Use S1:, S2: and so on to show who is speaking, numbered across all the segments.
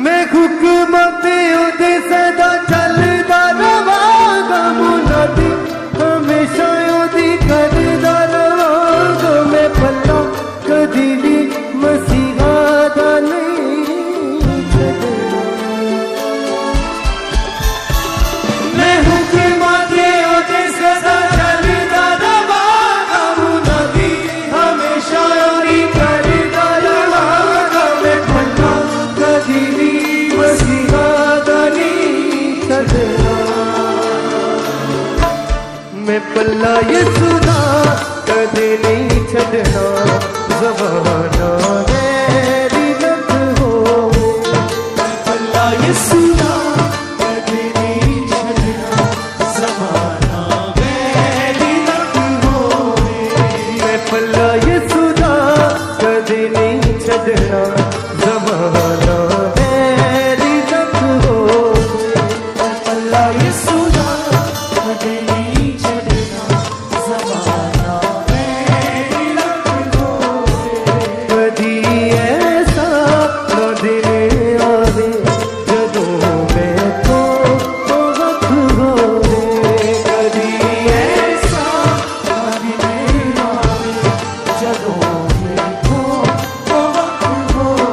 S1: मैं हुकूमत उदे सदा चलदा रवांगा मुनादी हमेशा उदी करदा रवांगा मैं भला कदी भी मसीहा दा नहीं छड्डना मैं हुकूमत उदे सदा चलदा रवांगा मुनादी हमेशा उदी करदा रवांगा मैं भला कदी भी मसीहा दा नहीं छड्डना मैं पल्ला यसू दा कदे नहीं छड्डना ज़माना मेरी रब हो मैं पल्ला यसू दा कदे नहीं छड्डना ज़माना मेरी रब हो मैं पल्ला यसू दा कदे नहीं छड्डना ज़माना मेरी रब हो मैं पल्ला यसू दा कदे नहीं छड्डना ज़माना मेरी रब हो कदी ऐसा न दिन आवे जदों मैं तो वक्त होवे कदी ऐसा न दिन आवे जदों मैं तो वक्त होवे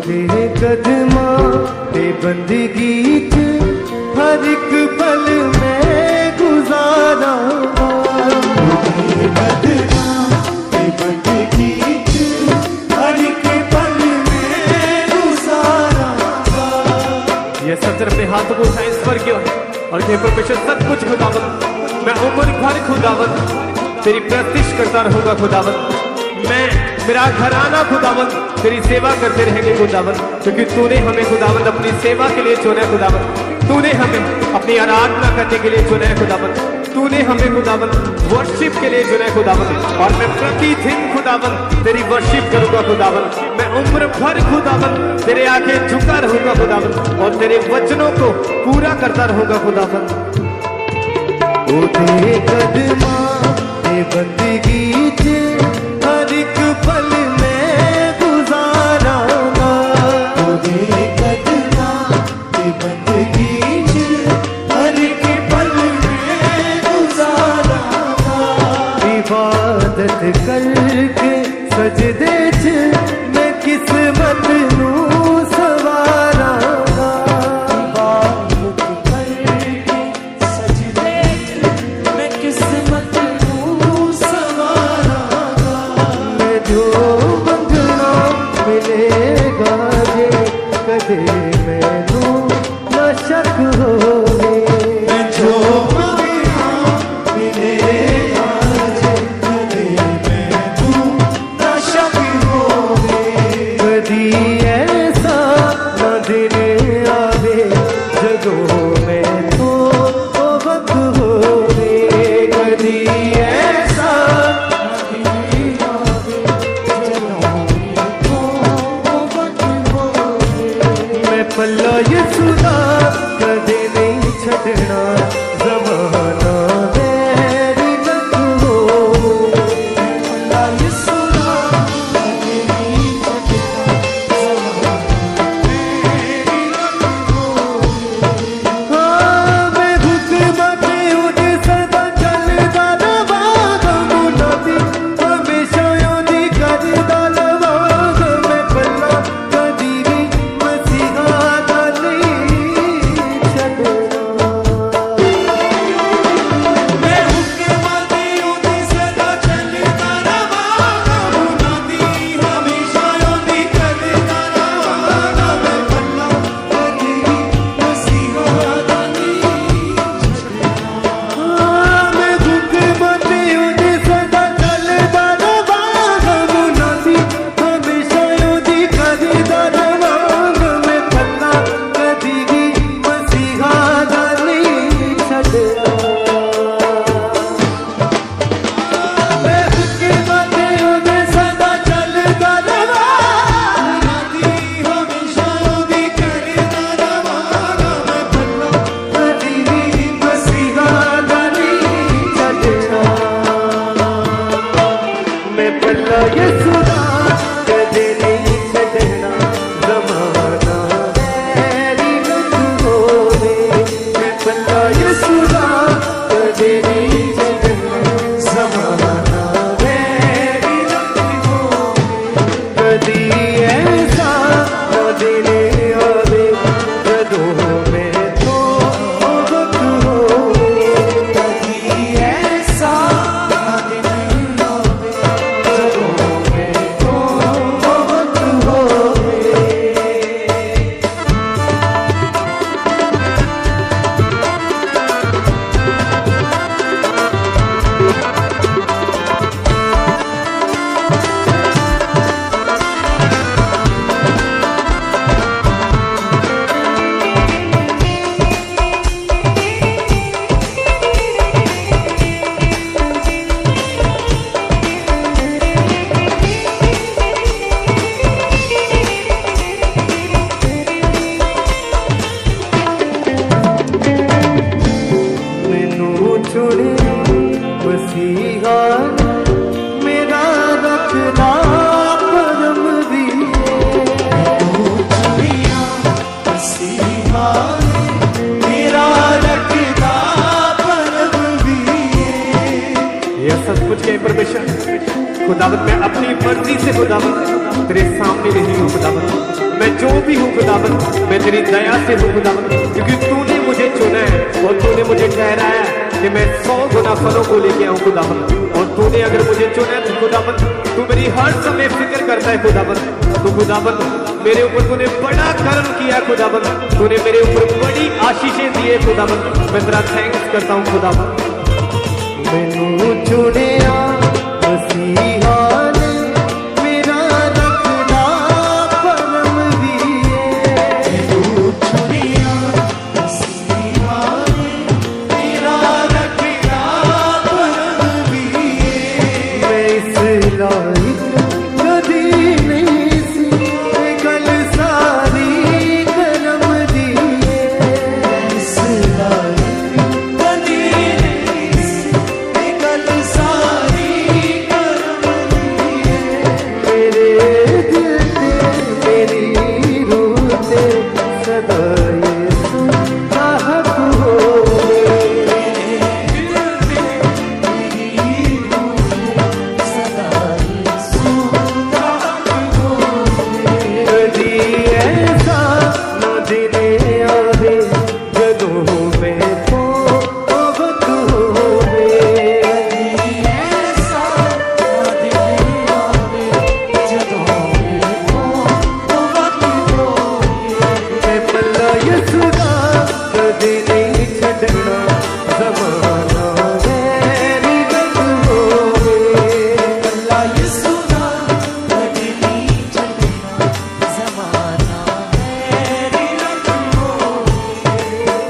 S1: तेरे कदमां ते बंदगी च हर एक पल मैं गुजारांगा तेरे कदमां ते बंदगी च हर एक पल मैं गुजारांगा
S2: ये सत्र अपने हाथों को उठाएं स्वर्ग की ओर और हे परमेश्वर सब कुछ खुदावन मैं उम्र भर खुदावन तेरी प्रतिष्ठा करता रहूंगा खुदावन मैं मेरा घराना खुदावन तेरी सेवा करते रहेंगे खुदावन क्योंकि तूने हमें खुदावन अपनी सेवा के लिए चुना है खुदावन तूने हमें अपनी आराधना करने के लिए चुना है खुदावन तूने हमें खुदावन वर्शिप के लिए चुना है खुदावन और मैं प्रतिदिन खुदावन तेरी वर्शिप करूंगा खुदावन मैं उम्र भर खुदावन तेरे आगे झुका रहूंगा खुदावन और तेरे वचनों को पूरा करता रहूंगा खुदावन
S1: ओ तेरे कदमां ते बंदगी च हर एक पल मैं गुजारांगा ओ तेरे कदमां ते बंदगी च हर एक पल मैं गुजारांगा इबादत करके सजदे च मैं किस्मत नू सवारांगा इबादत करके सजदे च मैं किस्मत नू सवारांगा मैं जो मंगना मिलेगा जे कदे मैनू ना शक होवे मैं जो मंगना मिलेगा जे कदे मैनू ना शक पल्ला यसुदा कदे नहीं छड़ना जमाना मेरी रंग होवे मैं पल्ला यसुदा कदे नहीं छड़ना जमाना मेरी रंग होवे कदी ऐसा न देने आवे जदों मैं तो वक्त होवे कदी ऐसा न देने आवे जदों मैं तो वक्त होवे मैनू चुने मसीहा मेरा रखना परम भी चुनिया मसीहा मेरा रखना परम भी
S2: यह सचमुच के परमेश्वर खुदावंद मैं अपनी मर्जी से खुदावंद तेरे सामने नहीं हूँ खुदावंद मैं जो भी हूँ खुदावंद मैं तेरी दया से हूँ खुदावंद क्योंकि तूने मुझे चुना है और तूने मुझे ठहराया है कि मैं 100 गुना फलों को लेके आऊँ खुदावंद और तूने अगर मुझे चुना है तो खुदावंद तू मेरी हर समय फिक्र करता है खुदावंद तो खुदावंद मेरे ऊपर तूने बड़ा कर्म किया खुदावंद तूने मेरे ऊपर बड़ी आशीषें दी है खुदावंद मैं तेरा थैंक्स करता हूँ खुदावंद
S1: मैनू चुनिया मसीहा ने मेरा रखना परम भी मैनू चुनिया मसीहा ने मेरा रखना परम भी मैं इस लायक कदी नहीं सी गल सारी करम दी इस लायक कदी नहीं सी गल सारी करम दी मेरे दिल ते मेरी रूह ते सदा यीशु चाहत होवे कदी ऐसा न देने आवे जदों मैं तो वक्त होवे ऐसा न देने आवे जदों मैं तो वक्त होवे मैं पल्ला यसुदा कदी नहीं छड़ना जमाना मेरी रंग होवे पल्ला यसुदा कदी नहीं छड़ना जमाना मेरी रंग होवे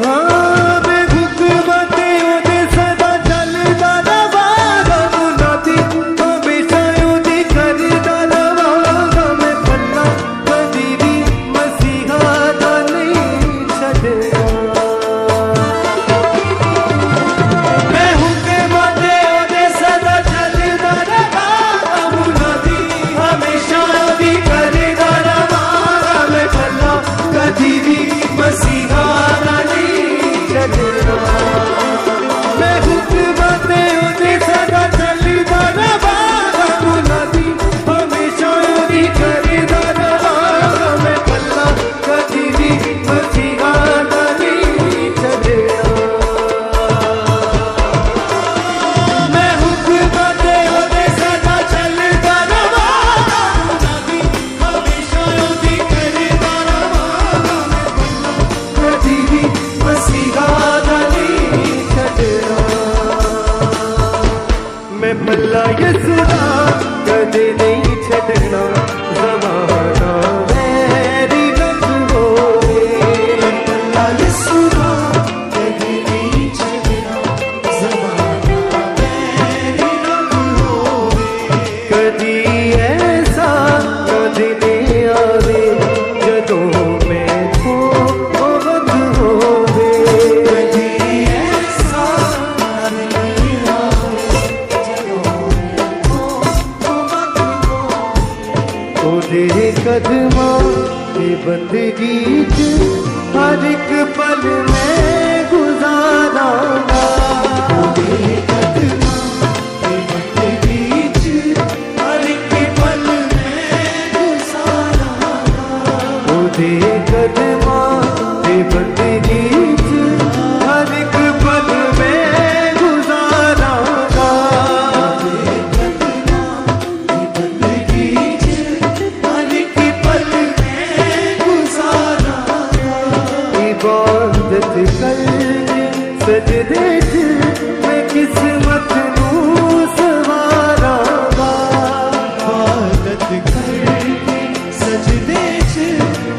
S1: हाँ मैं हुक्म ते ओदे सदा चलदा रवांगा मुनादी हमेशा ओदी करदा रवांगा मैं पल्ला कदी भी मसीहा दा नहीं छड़ना मैं हुक्म ते ओदे सदा चलदा रवांगा मुनादी हमेशा ओदी करदा रवांगा मैं पल्ला कदी भी मसीहा दा नहीं छड़ना मैं हुक्म ते ओदे सदा चलदा रवांगा मुनादी हमेशा ओदी करदा रवांगा मैं पल्ला कदी भी मसीहा दा नहीं छड़ना मैं हुक्म ते ओदे सदा चलदा रवांगा मुनादी हमेशा ओदी करदा रवांगा मैं कदी भी मसीहा दा नहीं छड़ना मैं पल्ला यसुदा कदे नहीं छड़ना जमाना मेरी रंग होवे पल्ला यसुदा कदे नहीं छड़ना जमाना मेरी रंग होवे कदी ऐसा न देने आवे जदों मैं तो वक्त होवे कदी ऐसा न देने आवे जदों मैं तो तेरे कदमां की बंदगी च हर एक पल मैं गुजारांगा। तेरे कदमां की बंदगी च हर एक पल मैं गुजारांगा। तेरे कदमां की बंदगी च हर एक पल मैं गुजारांगा। इबादत करके सजदे च मैं किस्मत नूं सवारांगा। इबादत करके सजदे च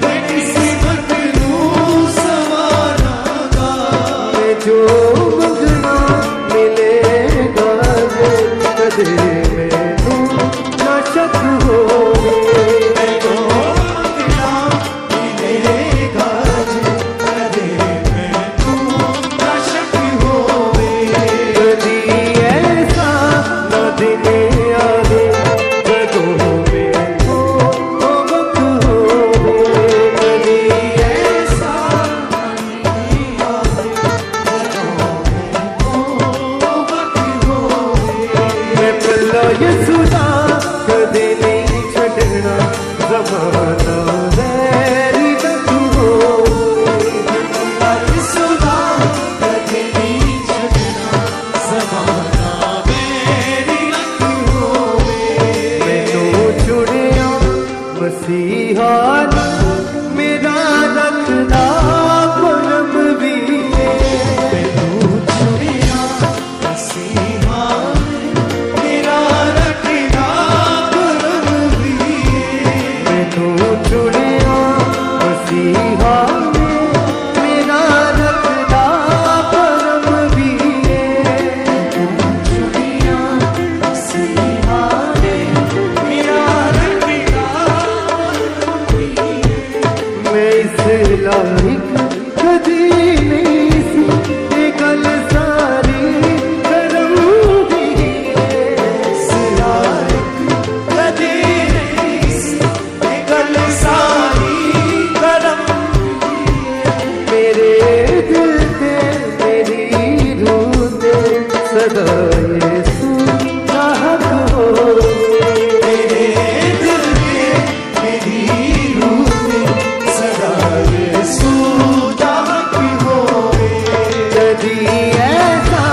S1: मैं किस्मत नूं सवारांगा। मैं जो मंगना मिलेगा कदे मैनू ना शक होवे। मैं जो मंगना मिलेगा कदे नहीं छड़ना ज़माना वैरी तक होवे। यीशुदा कदे नहीं छड़ना ज़माना वैरी तक होवे। मैनू चुनिया मसीहा ने मेरा रखदा परम भी है। मैनू चुनिया मसीहा चुनिया मसीहा ने मेरा रखदा परम भी है। चुनिया मसीहा ने मेरा रखदा परम भी है। मैं इस लायक कदी नहीं सी ये गल सारी करम दी है। इस लायक कदी नहीं सी ये गल सारी करम मेरे दिल ते मेरी रूह ते सदा यीशु का हक हो। मेरे दिल ते मेरी रूह ते सदा यीशु का हक हो। कदी ऐसा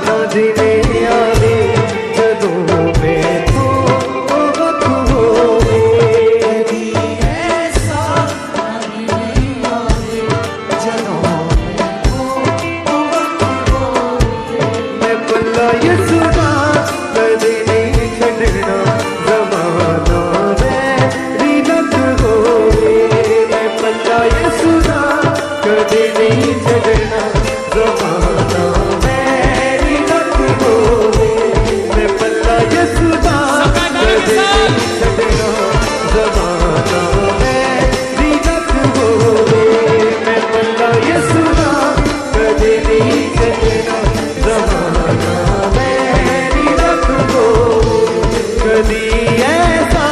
S1: न दिने आवे जदों मैनू वक्त होवे। कदी ऐसा न दिने आवे जदों मैनू वक्त होवे। मैं पल्ला यीशु दा कदी नहीं छड्डना ज़माना वैरी तक होवे। मैं पल्ला यीशु दा कदी नहीं छड्डना ज़माना वैरी तक होवे। मैं पल्ला यीशु दा कदी नहीं छड्डना ज़माना वैरी तक होवे। मैं पल्ला यीशु दा कदी नहीं छड्डना ज़माना वैरी तक होवे। कदी ऐसा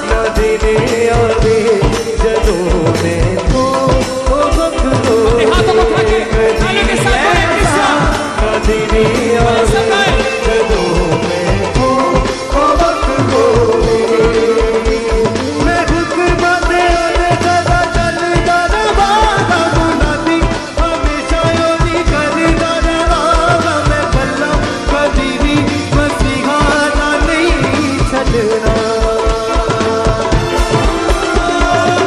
S1: न दिने आवे जदों मैनू वक्त होवे। कदी ऐसा न दिने आवे जदों मैनू वक्त होवे। मैं हुक्म दे ओदे सदा चलदा रहांगा। मुनादी हमेशा ओदी करदा रहांगा। मैं पल्ला कदी भी मसीहा दा नहीं छड्डना।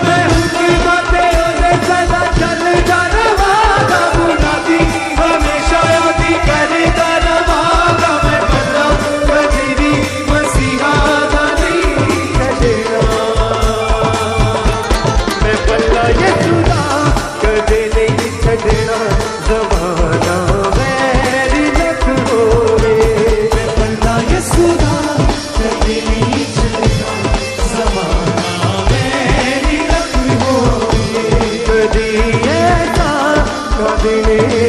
S1: मैं हुक्म दे ओदे सदा चलदा रहांगा। मुनादी हमेशा ओदी करदा रहांगा। मैं पल्ला कदी भी मसीहा दा नहीं छड्डना। मैं पल्ला यीशु दा कदे नहीं छड्डना ज़माना वैरी तक होवे। मैं पल्ला यीशु दा कदे नहीं छड्डना ज़माना वैरी तक होवे। कदी ऐसा न दिने